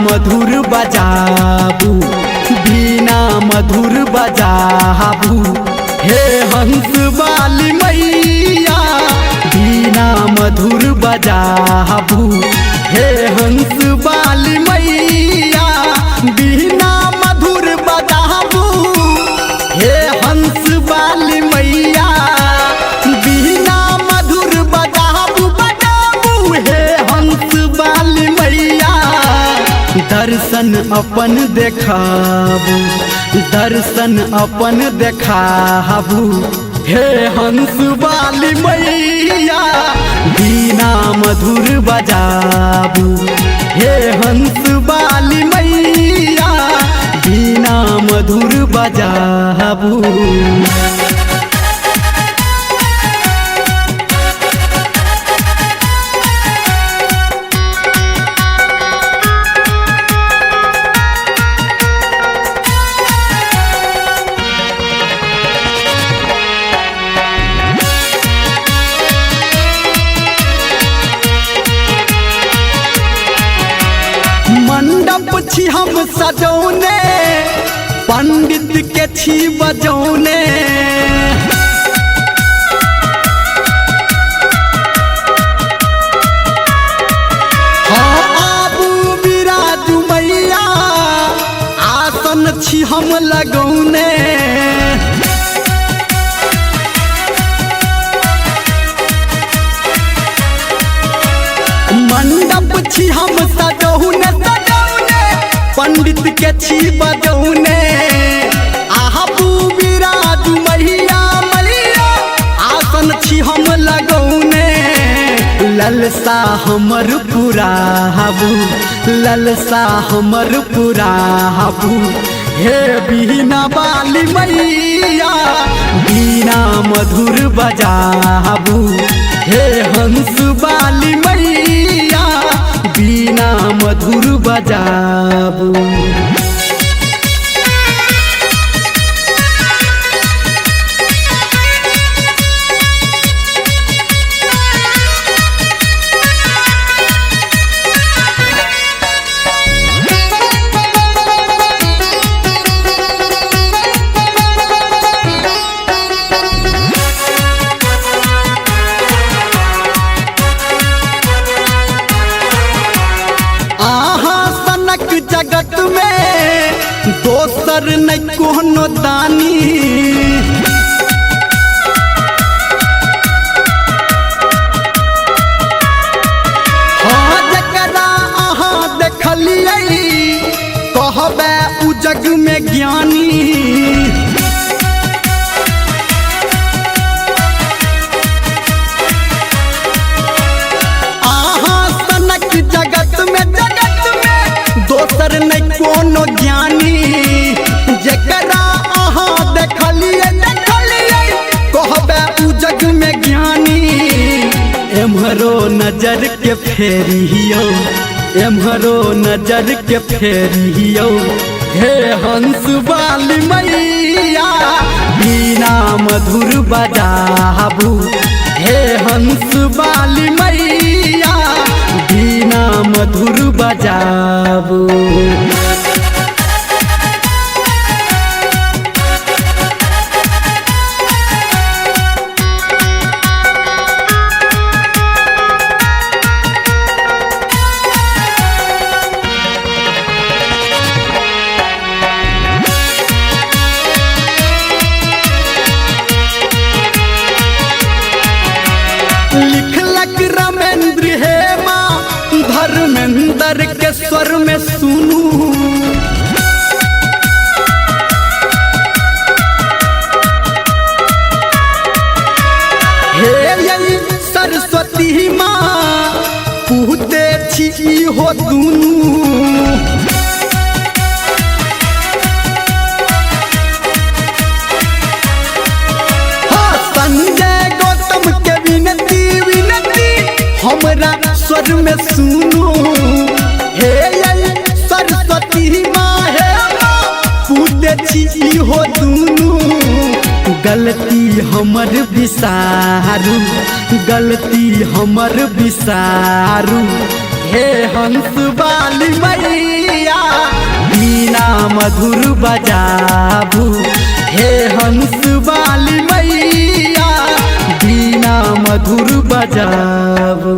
मधुर बजाबू, बीना मधुर बजाबू, हे हंस वाली मैया बीना मधुर बजाबू, हे हंस वाली मैया बीना मधुर बजाबू, हे हंस वाली मैया बीना मधुर बजाबू बजाबू, हे हंस वाली मैया दर्शन अपन देखाबू, दर्शन अपन देखाबू, हे हंस वाली मैया बीना मधुर बजाबू, हे हंस वाली मैया बीना मधुर बजाबू। मंडप छी हम सजौने, पंडित के छी बजौने, हाँ आबू बिराजू मैया आसन छी हम लगौने, मंडप छी हम सजौने सजौने, पंडित के छी बजौने, आबू बिराजू मैया मैया आसन छी हम लगौने, ललसा हमर पुराबू, ललसा हमर पुराबू, हे बीना वाली मैया बीना मधुर बजाबू, हे हंस वाली मैया बीना मधुर बजाबू। जगत में दोसर न कोनो दानी, हाँ जकरा अहाँ देखलियै कहबे उ जग में ज्ञानी, अहाँ सनक जगत में दोसर न कोनो ज्ञानी, जकरा अहाँ देखलियै देखलियै कहबे उ जग में ज्ञानी, एम्हरो नजर के फेरियो, एम्हरो नजर के फेरियो, हे हंस वाली मैया बीना मधुर बजाबू, हे हंस वाली मैया बीना मधुर बजाबू। लिखलक रमेंद्र हेमा धर्मेंद्र के स्वर में सुनू, हे यही सरस्वती माँ पूते छी हो दुनू, हाँ संजय गौतम के विनती विनती हमरा स्वर में सुनू, हे सरस्वती माँ हे माँ पूते छी हो दुनू, गलती हमर विसारू, गलती हमर विसारू, हे हंस वाली मैया बीना मधुर बजाबू हे हंस वाली मैया बीना मधुर बजाबू।